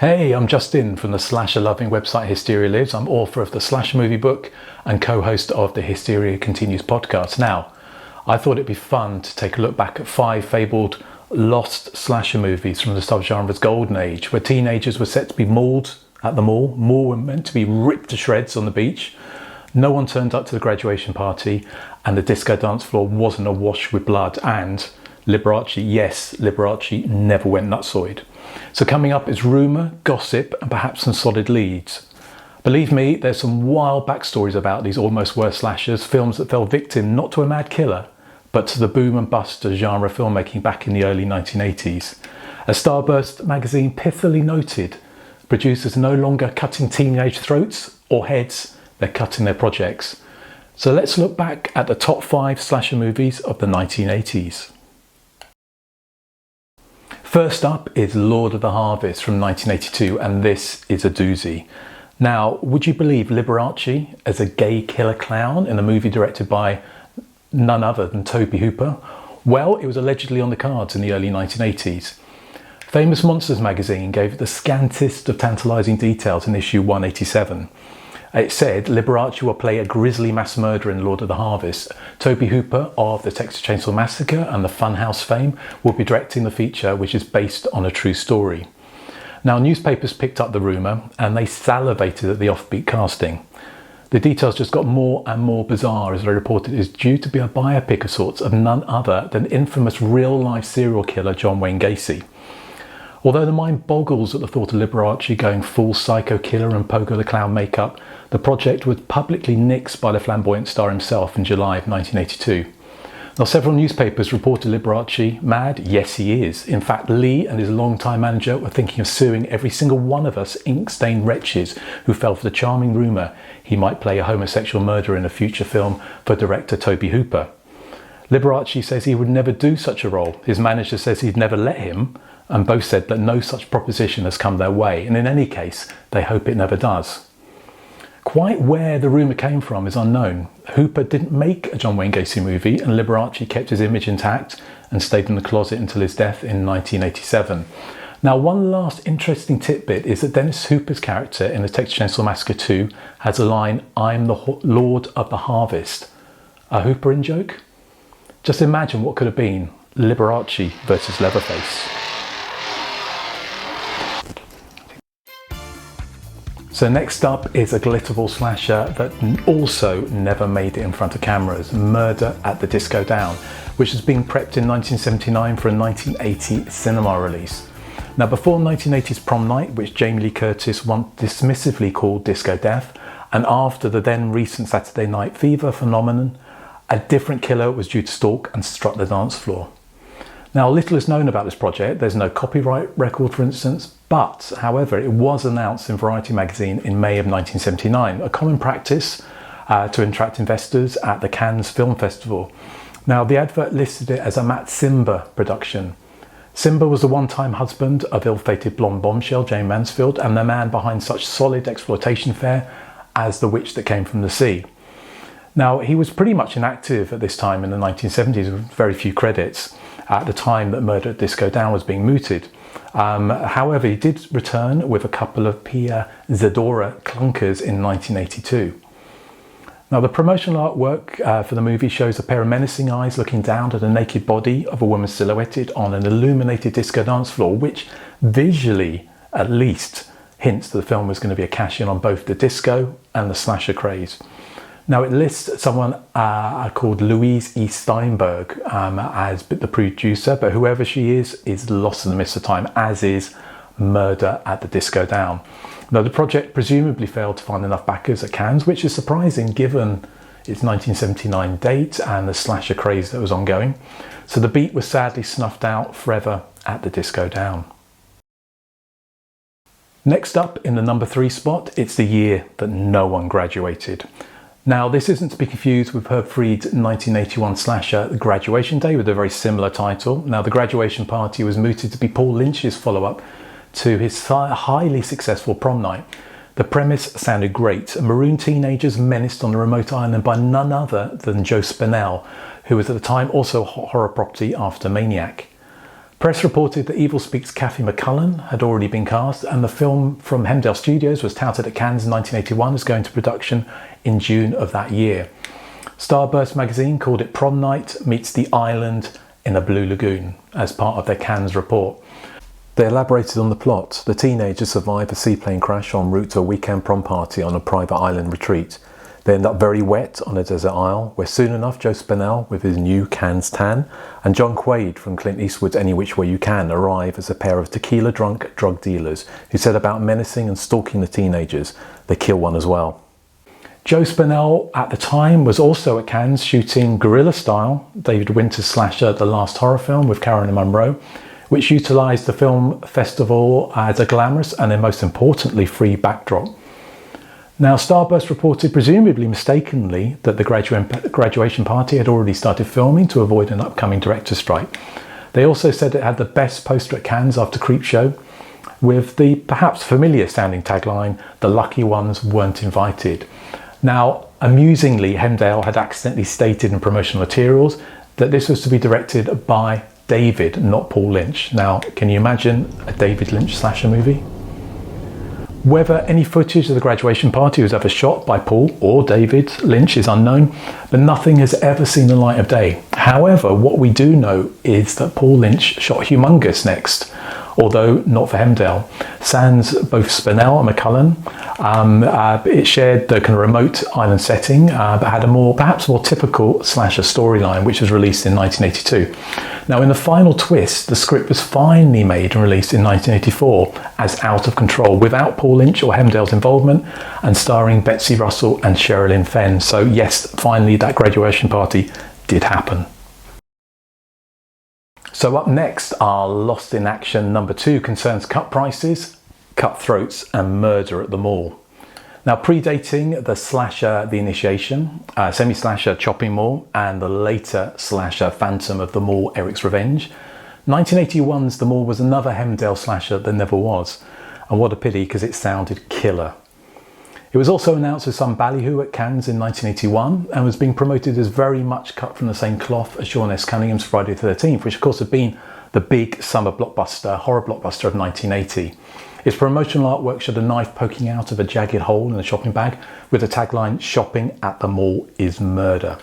Hey, I'm Justin from the slasher-loving website Hysteria Lives. I'm author of the Slasher Movie Book and co-host of the Hysteria Continues podcast. Now, I thought it'd be fun to take a look back at 5 fabled lost slasher movies from the subgenre's golden age, where teenagers were set to be mauled at the mall, more were meant to be ripped to shreds on the beach, no one turned up to the graduation party, and the disco dance floor wasn't awash with blood, and Liberace, yes, Liberace never went nutsoid. So coming up is rumour, gossip, and perhaps some solid leads. Believe me, there's some wild backstories about these almost worst slashers, films that fell victim not to a mad killer, but to the boom and bust of genre filmmaking back in the early 1980s. As Starburst magazine pithily noted, producers no longer cutting teenage throats or heads, they're cutting their projects. So let's look back at the top 5 slasher movies of the 1980s. First up is Lord of the Harvest from 1982, and this is a doozy. Now, would you believe Liberace as a gay killer clown in a movie directed by none other than Tobe Hooper? Well, it was allegedly on the cards in the early 1980s. Famous Monsters magazine gave it the scantest of tantalising details in issue 187. It said Liberace will play a grisly mass murderer in Lord of the Harvest. Tobe Hooper of the Texas Chainsaw Massacre and the Funhouse fame will be directing the feature, which is based on a true story. Now, newspapers picked up the rumour and they salivated at the offbeat casting. The details just got more and more bizarre as they reported it is due to be a biopic of sorts of none other than infamous real-life serial killer John Wayne Gacy. Although the mind boggles at the thought of Liberace going full psycho killer and Pogo the Clown makeup, the project was publicly nixed by the flamboyant star himself in July of 1982. Now, several newspapers reported Liberace mad. Yes, he is. In fact, Lee and his longtime manager were thinking of suing every single one of us ink-stained wretches who fell for the charming rumour he might play a homosexual murderer in a future film for director Tobe Hooper. Liberace says he would never do such a role. His manager says he'd never let him, and both said that no such proposition has come their way, and in any case, they hope it never does. Quite where the rumour came from is unknown. Hooper didn't make a John Wayne Gacy movie, and Liberace kept his image intact and stayed in the closet until his death in 1987. Now, one last interesting tidbit is that Dennis Hooper's character in the Texas Chainsaw Massacre 2 has a line, "I'm the Lord of the Harvest." A Hooper in joke? Just imagine what could have been Liberace versus Leatherface. So next up is a glitterful slasher that also never made it in front of cameras, Murder at the Disco Down, which has been prepped in 1979 for a 1980 cinema release. Now, before 1980's Prom Night, which Jamie Lee Curtis once dismissively called Disco Death, and after the then recent Saturday Night Fever phenomenon, a different killer was due to stalk and strut the dance floor. Now, little is known about this project. There's no copyright record, for instance, but, however, it was announced in Variety magazine in May of 1979, a common practice to attract investors at the Cannes Film Festival. Now, the advert listed it as a Matt Simba production. Simba was the one-time husband of ill-fated blonde bombshell Jane Mansfield and the man behind such solid exploitation fare as The Witch That Came From the Sea. Now, he was pretty much inactive at this time in the 1970s with very few credits at the time that Murder at Disco Down was being mooted. However, he did return with a couple of Pia Zadora clunkers in 1982. Now, the promotional artwork for the movie shows a pair of menacing eyes looking down at a naked body of a woman silhouetted on an illuminated disco dance floor, which visually, at least, hints that the film was going to be a cash-in on both the disco and the slasher craze. Now, it lists someone called Louise E. Steinberg as the producer, but whoever she is lost in the mist of time, as is Murder at the Disco Down. Now, the project presumably failed to find enough backers at Cannes, which is surprising given its 1979 date and the slasher craze that was ongoing. So the beat was sadly snuffed out forever at the Disco Down. Next up, in the number 3 spot, it's the year that no one graduated. Now, this isn't to be confused with Herb Fried's 1981 slasher Graduation Day with a very similar title. Now, the graduation party was mooted to be Paul Lynch's follow-up to his highly successful Prom Night. The premise sounded great. Maroon teenagers menaced on a remote island by none other than Joe Spinell, who was at the time also a horror property after Maniac. Press reported that Evil Speaks Kathy McCullen had already been cast, and the film from Hemdale Studios was touted at Cannes in 1981 as going to production in June of that year. Starburst magazine called it Prom Night meets the island in a blue lagoon as part of their Cannes report. They elaborated on the plot. The teenagers survive a seaplane crash en route to a weekend prom party on a private island retreat. They end up very wet on a desert isle, where soon enough Joe Spinell, with his new Cannes tan, and John Quaid from Clint Eastwood's Any Which Way You Can arrive as a pair of tequila-drunk drug dealers who set about menacing and stalking the teenagers. They kill one as well. Joe Spinell at the time was also at Cannes shooting Guerrilla Style, David Winter's slasher The Last Horror Film with Carolyn Munro, which utilised the film festival as a glamorous and then most importantly free backdrop. Now, Starburst reported, presumably mistakenly, that the graduation party had already started filming to avoid an upcoming director's strike. They also said it had the best poster at Cannes after Creepshow, with the perhaps familiar sounding tagline, "The lucky ones weren't invited." Now, amusingly, Hemdale had accidentally stated in promotional materials that this was to be directed by David, not Paul Lynch. Now, can you imagine a David Lynch slasher movie? Whether any footage of the graduation party was ever shot by Paul or David Lynch is unknown, but nothing has ever seen the light of day. However, what we do know is that Paul Lynch shot Humongous next, although not for Hemdale. Sans both Spinell and McCullen, it shared the kind of remote island setting, but had a perhaps more typical slasher storyline, which was released in 1982. Now, in the final twist, the script was finally made and released in 1984 as Out of Control, without Paul Lynch or Hemdale's involvement, and starring Betsy Russell and Sherilyn Fenn. So yes, finally that graduation party did happen. So up next, our Lost in Action number 2 concerns cut prices, cutthroats and murder at the mall. Now, predating the slasher The Initiation, semi-slasher Chopping Mall, and the later slasher Phantom of the Mall Eric's Revenge, 1981's The Mall was another Hemdale slasher that never was. And what a pity, because it sounded killer. It was also announced with some ballyhoo at Cannes in 1981 and was being promoted as very much cut from the same cloth as Sean S. Cunningham's Friday the 13th, which of course had been the big summer blockbuster, horror blockbuster of 1980. Its promotional artwork showed a knife poking out of a jagged hole in a shopping bag with the tagline, "Shopping at the mall is murder."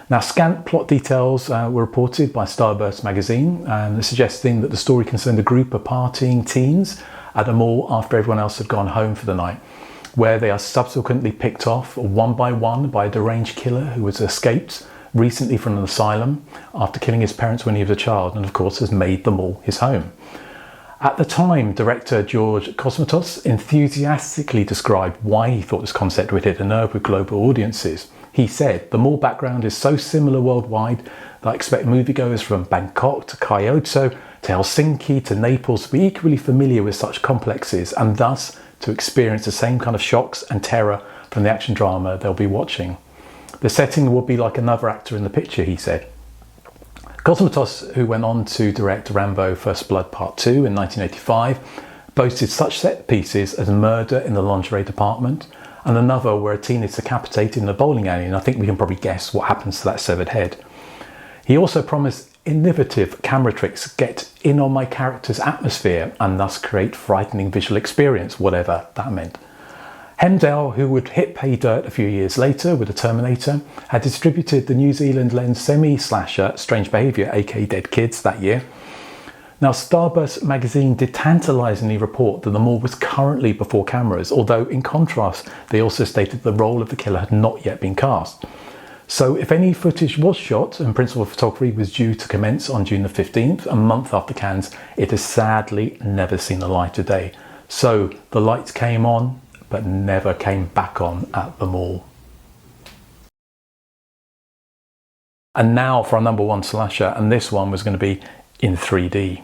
Now, scant plot details were reported by Starburst magazine, suggesting that the story concerned a group of partying teens at a mall after everyone else had gone home for the night, where they are subsequently picked off one by one by a deranged killer who has escaped recently from an asylum after killing his parents when he was a child, and of course has made the mall his home. At the time, director George Cosmatos enthusiastically described why he thought this concept would hit a nerve with global audiences. He said, "The mall background is so similar worldwide that I expect moviegoers from Bangkok to Kyoto to Helsinki to Naples to be equally familiar with such complexes, and thus to experience the same kind of shocks and terror from the action drama they'll be watching. The setting will be like another actor in the picture," he said. Cosmatos, who went on to direct Rambo First Blood Part 2 in 1985, boasted such set pieces as murder in the lingerie department, and another where a teen is decapitated in a bowling alley, and I think we can probably guess what happens to that severed head. He also promised innovative camera tricks get in on my character's atmosphere and thus create frightening visual experience, whatever that meant. Hemdale, who would hit pay dirt a few years later with The Terminator, had distributed the New Zealand lens semi-slasher Strange Behaviour, aka Dead Kids, that year. Now, Starburst magazine did tantalisingly report that the mall was currently before cameras, although in contrast, they also stated the role of the killer had not yet been cast. So if any footage was shot and principal photography was due to commence on June the 15th, a month after Cannes, it has sadly never seen the light of day. So the lights came on, but never came back on at the mall. And now for our number 1 slasher, and this one was going to be in 3D.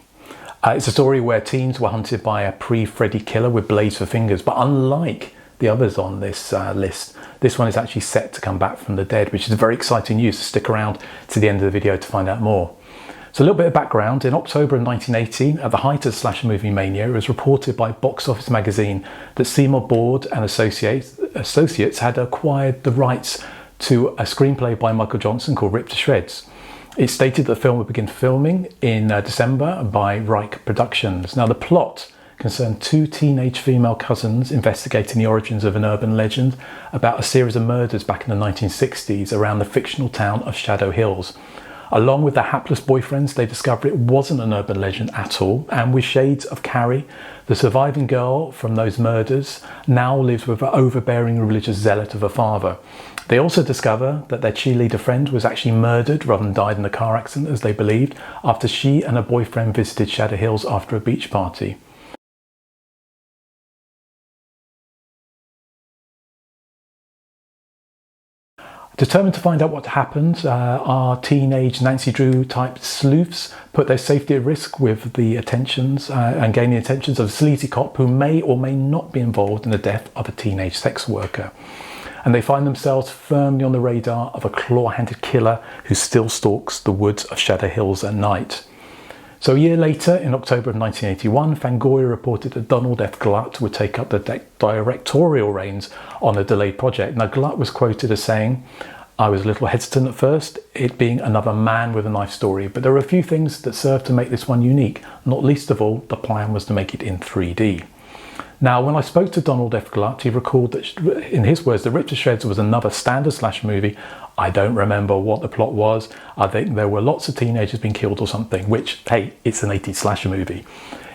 It's a story where teens were hunted by a pre-Freddy killer with blades for fingers, but unlike the others on this list, this one is actually set to come back from the dead, which is very exciting news. So stick around to the end of the video to find out more. So a little bit of background. In October of 1918, at the height of slasher movie mania, it was reported by Box Office magazine that Seymour Board and Associates had acquired the rights to a screenplay by Michael Johnson called Ripped to Shreds. It stated that the film would begin filming in December by Reich Productions. Now, the plot concerned two teenage female cousins investigating the origins of an urban legend about a series of murders back in the 1960s around the fictional town of Shadow Hills. Along with their hapless boyfriends, they discover it wasn't an urban legend at all, and with shades of Carrie, the surviving girl from those murders now lives with an overbearing religious zealot of a father. They also discover that their cheerleader friend was actually murdered rather than died in a car accident, as they believed, after she and her boyfriend visited Shadow Hills after a beach party. Determined to find out what happened, our teenage Nancy Drew type sleuths put their safety at risk with the attentions and gain the attentions of a sleazy cop who may or may not be involved in the death of a teenage sex worker. And they find themselves firmly on the radar of a claw-handed killer who still stalks the woods of Shadow Hills at night. So a year later, in October of 1981, Fangoria reported that Donald F. Glut would take up the directorial reins on a delayed project. Now, Glut was quoted as saying, "I was a little hesitant at first, it being another man with a knife story, but there were a few things that served to make this one unique. Not least of all, the plan was to make it in 3D. Now, when I spoke to Donald F. Glut, he recalled that, in his words, The Ripped to Shreds was another standard slash movie. I don't remember what the plot was. I think there were lots of teenagers being killed or something, which, hey, it's an 80s slasher movie.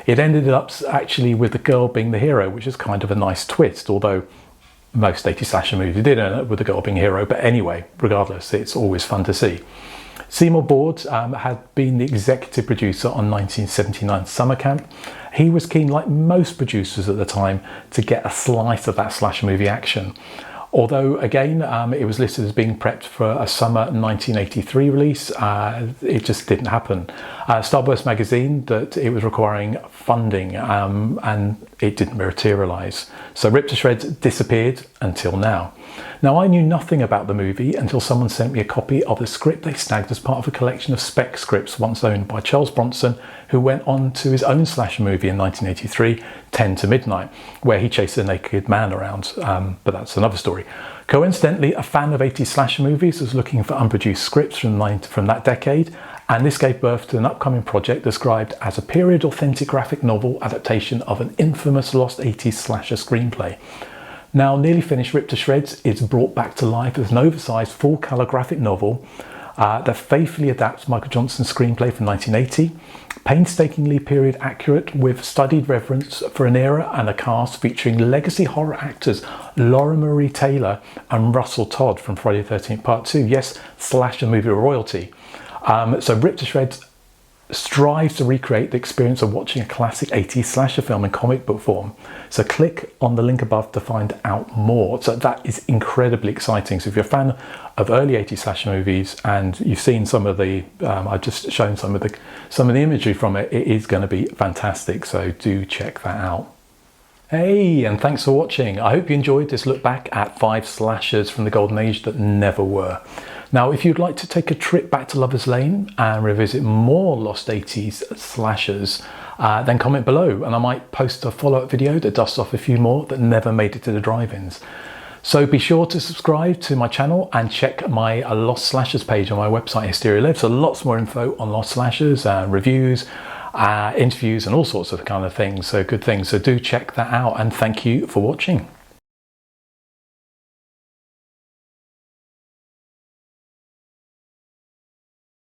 It ended up actually with the girl being the hero, which is kind of a nice twist, although most 80s slasher movies did end up with the girl being a hero. But anyway, regardless, it's always fun to see." Seymour Board had been the executive producer on 1979 Summer Camp. He was keen, like most producers at the time, to get a slice of that slasher movie action. Although, again, it was listed as being prepped for a summer 1983 release, it just didn't happen. Starburst magazine that it was requiring funding and it didn't materialise. So Ripped to Shreds disappeared until now. Now, I knew nothing about the movie until someone sent me a copy of the script they snagged as part of a collection of spec scripts once owned by Charles Bronson, who went on to his own slasher movie in 1983, 10 to Midnight, where he chased a naked man around, but that's another story. Coincidentally, a fan of 80s slasher movies was looking for unproduced scripts from that decade, and this gave birth to an upcoming project described as a period authentic graphic novel adaptation of an infamous lost 80s slasher screenplay. Now, nearly finished, Ripped to Shreds is brought back to life as an oversized full-colour graphic novel that faithfully adapts Michael Johnson's screenplay from 1980, painstakingly period accurate with studied reverence for an era and a cast featuring legacy horror actors Laura Marie Taylor and Russell Todd from Friday the 13th Part 2. Yes, slasher movie royalty. So Ripped to Shreds strives to recreate the experience of watching a classic 80s slasher film in comic book form. So click on the link above to find out more. So that is incredibly exciting. So if you're a fan of early 80s slasher movies and you've seen some of the, I've just shown some of the imagery from it, it is going to be fantastic. So do check that out. Hey, and thanks for watching. I hope you enjoyed this look back at 5 slashers from the golden age that never were. Now, if you'd like to take a trip back to Lover's Lane and revisit more lost 80s slashers, then comment below and I might post a follow-up video that dusts off a few more that never made it to the drive-ins. So be sure to subscribe to my channel and check my Lost Slashers page on my website, Hysteria Live. So lots more info on Lost Slashers, reviews, interviews and all sorts of kind of things. So good things. So do check that out and thank you for watching.